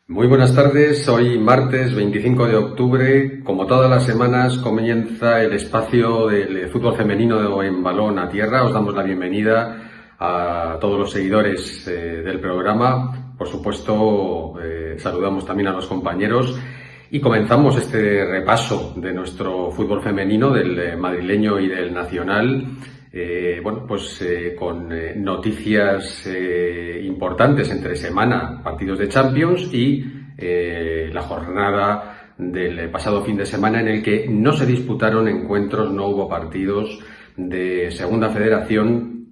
Muy buenas tardes, hoy martes 25 de octubre, como todas las semanas comienza el espacio del fútbol femenino en balón a tierra. Os damos la bienvenida a todos los seguidores del programa. Por supuesto, saludamos también a los compañeros y comenzamos este repaso de nuestro fútbol femenino, del madrileño y del nacional. Con noticias importantes entre semana, partidos de Champions y la jornada del pasado fin de semana en el que no se disputaron encuentros, no hubo partidos de Segunda Federación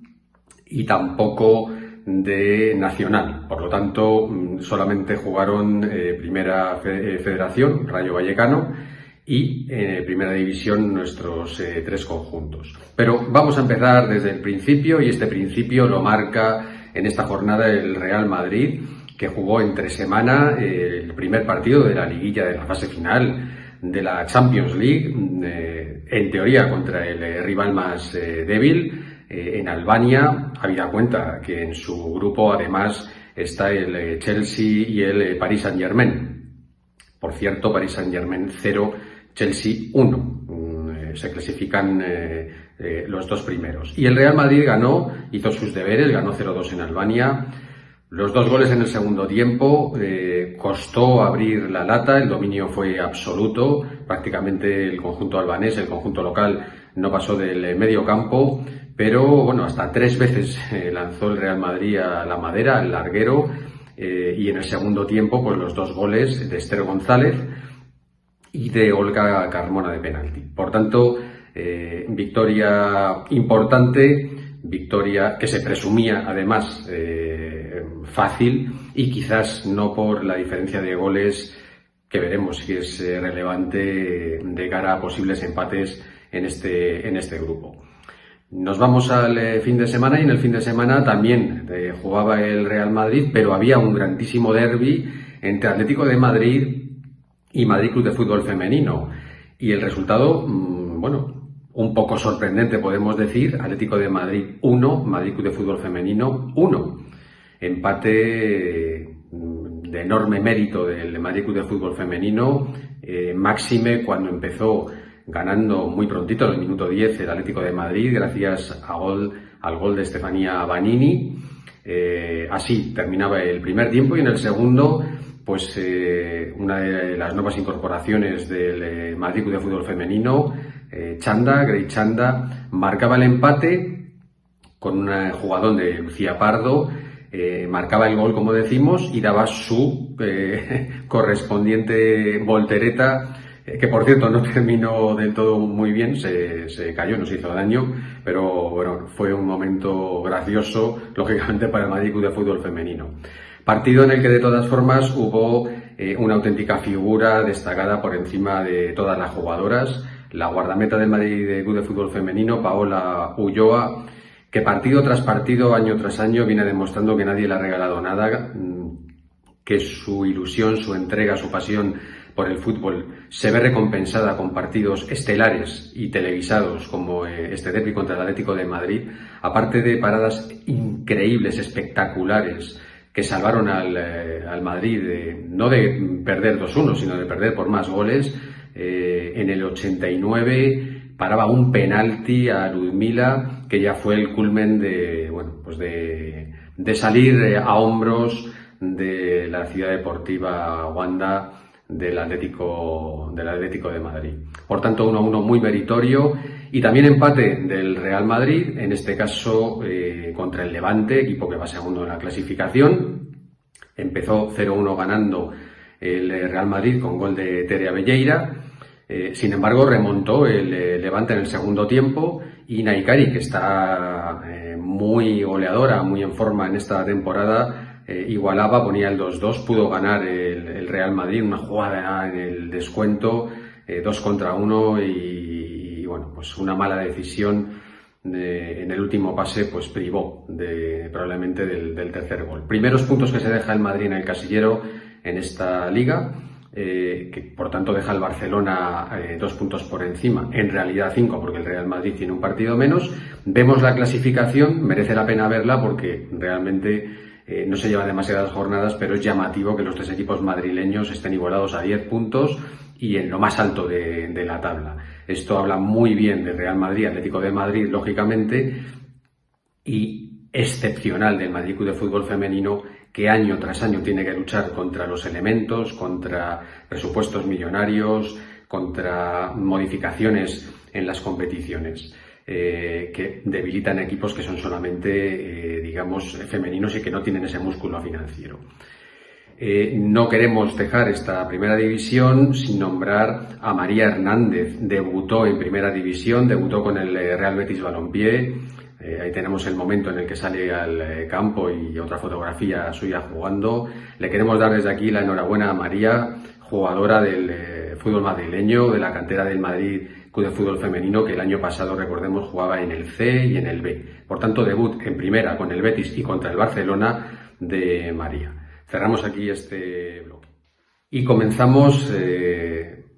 y tampoco de Nacional. Por lo tanto, solamente jugaron Primera Federación, Rayo Vallecano, y Primera División nuestros tres conjuntos. Pero vamos a empezar desde el principio, y este principio lo marca en esta jornada el Real Madrid, que jugó entre semana el primer partido de la liguilla de la fase final de la Champions League, en teoría contra el rival más débil, en Albania, habida cuenta que en su grupo además está el Chelsea y el Paris Saint-Germain. Por cierto, Paris Saint-Germain 0, Chelsea 1. Se clasifican los dos primeros. Y el Real Madrid hizo sus deberes, ganó 0-2 en Albania. Los dos goles en el segundo tiempo, costó abrir la lata, el dominio fue absoluto. Prácticamente el conjunto albanés, el conjunto local, no pasó del medio campo. Pero bueno, hasta 3 veces lanzó el Real Madrid a la madera, al larguero. Y en el segundo tiempo, pues los 2 goles de Esther González y de Olga Carmona de penalti. Por tanto, victoria importante, victoria que se presumía además fácil, y quizás no por la diferencia de goles, que veremos si es relevante de cara a posibles empates en este grupo. Nos vamos al fin de semana, y en el fin de semana también jugaba el Real Madrid, pero había un grandísimo derbi entre Atlético de Madrid y Madrid Club de Fútbol Femenino. Y el resultado, un poco sorprendente, podemos decir: Atlético de Madrid 1, Madrid Club de Fútbol Femenino 1. Empate de enorme mérito del Madrid Club de Fútbol Femenino, máxime cuando empezó ganando muy prontito, en el minuto 10, el Atlético de Madrid, gracias al gol de Estefanía Banini. Así terminaba el primer tiempo, y en el segundo, pues una de las nuevas incorporaciones del Madrid Club de Fútbol Femenino, Grey Chanda, marcaba el empate con un jugadón de Lucía Pardo. Marcaba el gol, como decimos, y daba su correspondiente voltereta, que por cierto no terminó del todo muy bien, se cayó, nos hizo daño, pero bueno, fue un momento gracioso, lógicamente, para el Madrid Club de Fútbol Femenino. Partido en el que de todas formas hubo una auténtica figura destacada por encima de todas las jugadoras, la guardameta del Madrid Club de Fútbol Femenino, Paola Ulloa, que partido tras partido, año tras año, viene demostrando que nadie le ha regalado nada, que su ilusión, su entrega, su pasión por el fútbol se ve recompensada con partidos estelares y televisados como este derbi contra el Atlético de Madrid, aparte de paradas increíbles, espectaculares, que salvaron al Madrid no de perder 2-1, sino de perder por más goles. En el 89 paraba un penalti a Ludmila, que ya fue el culmen de salir a hombros de la ciudad deportiva Wanda del Atlético de Madrid. Por tanto, 1-1 muy meritorio, y también empate del Real Madrid, en este caso contra el Levante, equipo que va segundo en la clasificación. Empezó 0-1 ganando el Real Madrid con gol de Tere Abelleira. Sin embargo, remontó el Levante en el segundo tiempo, y Naikari, que está muy goleadora, muy en forma en esta temporada, igualaba, ponía el 2-2, pudo ganar el Real Madrid, una jugada en el descuento, 2 contra 1, y bueno, pues una mala decisión en el último pase, pues privó probablemente del tercer gol. Primeros puntos que se deja el Madrid en el casillero en esta liga, que por tanto deja al Barcelona 2 puntos por encima, en realidad 5, porque el Real Madrid tiene un partido menos. Vemos la clasificación, merece la pena verla porque realmente no se llevan demasiadas jornadas, pero es llamativo que los 3 equipos madrileños estén igualados a 10 puntos y en lo más alto de la tabla. Esto habla muy bien de Real Madrid, Atlético de Madrid, lógicamente, y excepcional del Madrid Club de Fútbol Femenino, que año tras año tiene que luchar contra los elementos, contra presupuestos millonarios, contra modificaciones en las competiciones, que debilitan equipos que son solamente, digamos, femeninos y que no tienen ese músculo financiero. No queremos dejar esta primera división sin nombrar a María Hernández. Debutó en primera división, debutó con el Real Betis Balompié. Ahí tenemos el momento en el que sale al campo y otra fotografía suya jugando. Le queremos dar desde aquí la enhorabuena a María, jugadora del fútbol madrileño, de la cantera del Madrid Club de Fútbol Femenino, que el año pasado, recordemos, jugaba en el C y en el B. Por tanto, debut en primera con el Betis y contra el Barcelona de María. Cerramos aquí este bloque. Y comenzamos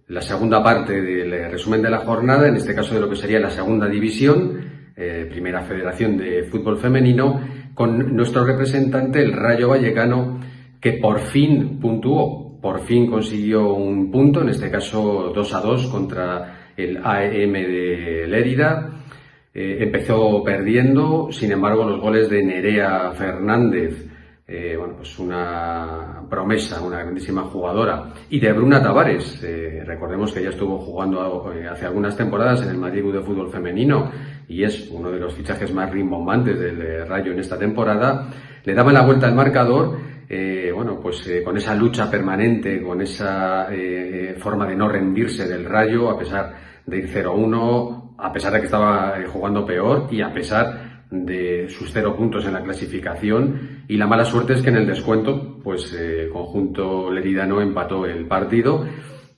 la segunda parte del resumen de la jornada, en este caso de lo que sería la segunda división, Primera Federación de Fútbol Femenino, con nuestro representante, el Rayo Vallecano, que por fin puntuó, por fin consiguió un punto, en este caso 2-2 contra el AEM de Lérida. Empezó perdiendo, sin embargo los goles de Nerea Fernández, pues una promesa, una grandísima jugadora, y de Bruna Tavares, recordemos que ella estuvo jugando hace algunas temporadas en el Madrid Club de Fútbol Femenino y es uno de los fichajes más rimbombantes del Rayo en esta temporada. Le daban la vuelta al marcador, con esa lucha permanente, con esa forma de no rendirse del Rayo, a pesar de ir 0-1, a pesar de que estaba jugando peor y a pesar de sus 0 puntos en la clasificación, y la mala suerte es que en el descuento el conjunto leridano empató el partido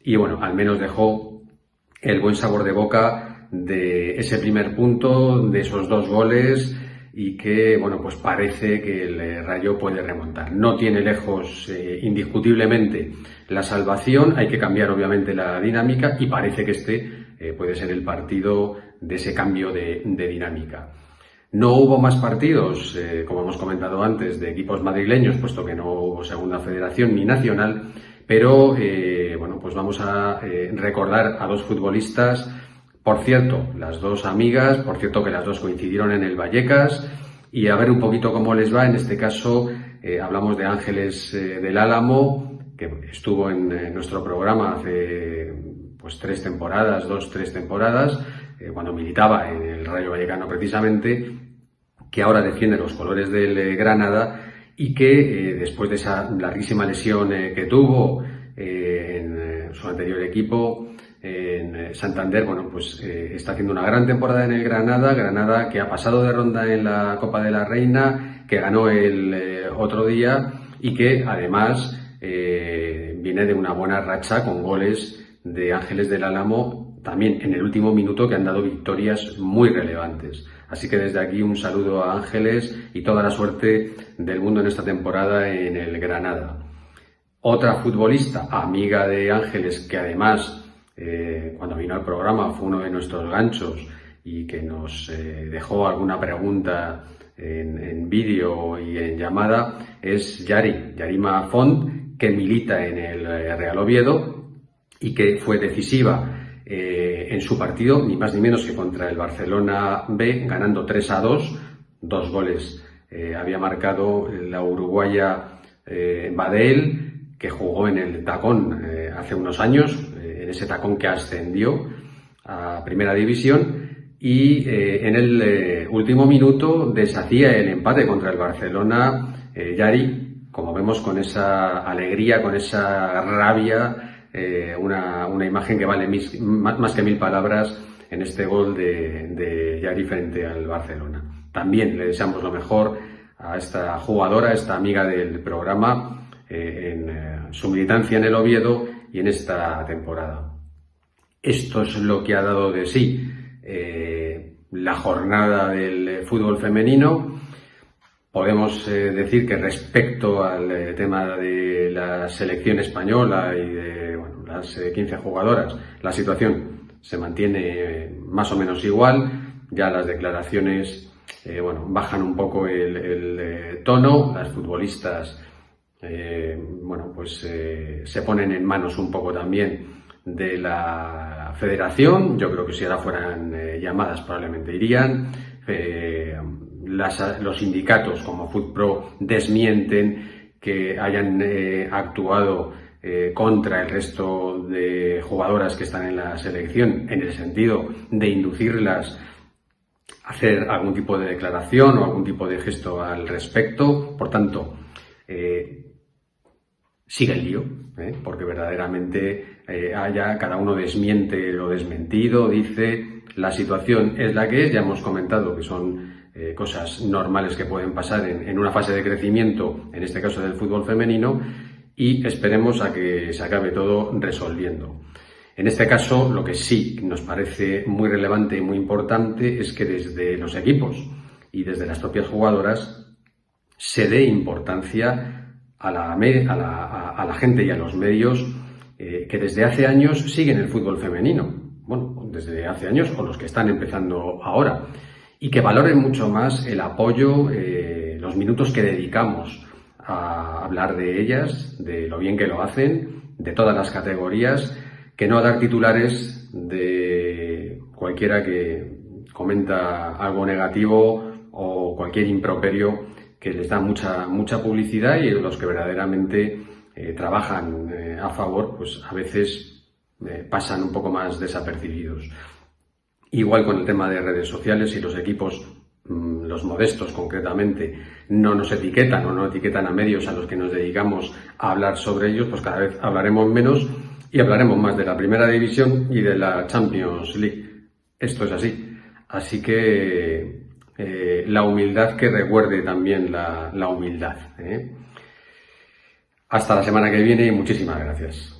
y al menos dejó el buen sabor de boca de ese primer punto, de esos 2 goles, y que parece que el Rayo puede remontar. No tiene lejos indiscutiblemente la salvación, hay que cambiar obviamente la dinámica y parece que este puede ser el partido de ese cambio de dinámica. No hubo más partidos, como hemos comentado antes, de equipos madrileños, puesto que no hubo segunda federación ni nacional, pero vamos a recordar a 2 futbolistas, por cierto, las 2 amigas, por cierto que las 2 coincidieron en el Vallecas, y a ver un poquito cómo les va. En este caso hablamos de Ángeles del Álamo, que estuvo en nuestro programa hace 3 temporadas, 2-3 temporadas, cuando militaba en el Rayo Vallecano precisamente, que ahora defiende los colores del Granada y que después de esa larguísima lesión que tuvo en su anterior equipo, en Santander, está haciendo una gran temporada en el Granada que ha pasado de ronda en la Copa de la Reina, que ganó el otro día y que además viene de una buena racha con goles de Ángeles del Álamo también en el último minuto, que han dado victorias muy relevantes. Así que desde aquí un saludo a Ángeles y toda la suerte del mundo en esta temporada en el Granada. Otra futbolista, amiga de Ángeles, que además cuando vino al programa fue uno de nuestros ganchos y que nos dejó alguna pregunta en vídeo y en llamada, es Yarima Font, que milita en el Real Oviedo y que fue decisiva en su partido, ni más ni menos que contra el Barcelona B, ganando 3-2, 2 goles había marcado la uruguaya Badel, que jugó en el Tacón hace unos años, en ese Tacón que ascendió a Primera División, y en el último minuto deshacía el empate contra el Barcelona Yari, como vemos, con esa alegría, con esa rabia, una imagen que vale más que 1000 palabras en este gol de Yari frente al Barcelona. También le deseamos lo mejor a esta jugadora, esta amiga del programa, en su militancia en el Oviedo y en esta temporada. Esto es lo que ha dado de sí la jornada del fútbol femenino. Podemos decir que respecto al tema de la selección española y de las 15 jugadoras, la situación se mantiene más o menos igual. Ya las declaraciones bueno, bajan un poco el tono. Las futbolistas, bueno, pues se ponen en manos un poco también de la federación. Yo creo que si ahora fueran llamadas probablemente irían. Los sindicatos como FUTPRO desmienten que hayan actuado contra el resto de jugadoras que están en la selección, en el sentido de inducirlas a hacer algún tipo de declaración o algún tipo de gesto al respecto. Por tanto, sigue el lío, porque verdaderamente cada uno desmiente lo desmentido, dice la situación es la que es. Ya hemos comentado que son cosas normales que pueden pasar en una fase de crecimiento, en este caso del fútbol femenino, y esperemos a que se acabe todo resolviendo. En este caso, lo que sí nos parece muy relevante y muy importante es que desde los equipos y desde las propias jugadoras se dé importancia a la gente y a los medios que desde hace años siguen el fútbol femenino. Bueno, desde hace años, o los que están empezando ahora, y que valoren mucho más el apoyo, los minutos que dedicamos a hablar de ellas, de lo bien que lo hacen, de todas las categorías, que no a dar titulares de cualquiera que comenta algo negativo o cualquier improperio que les da mucha publicidad, y los que verdaderamente trabajan a favor, pues a veces pasan un poco más desapercibidos. Igual con el tema de redes sociales, y los equipos, los modestos concretamente, no nos etiquetan o no etiquetan a medios a los que nos dedicamos a hablar sobre ellos, pues cada vez hablaremos menos y hablaremos más de la Primera División y de la Champions League. Esto es así. Así que la humildad que recuerde también la humildad. Hasta la semana que viene y muchísimas gracias.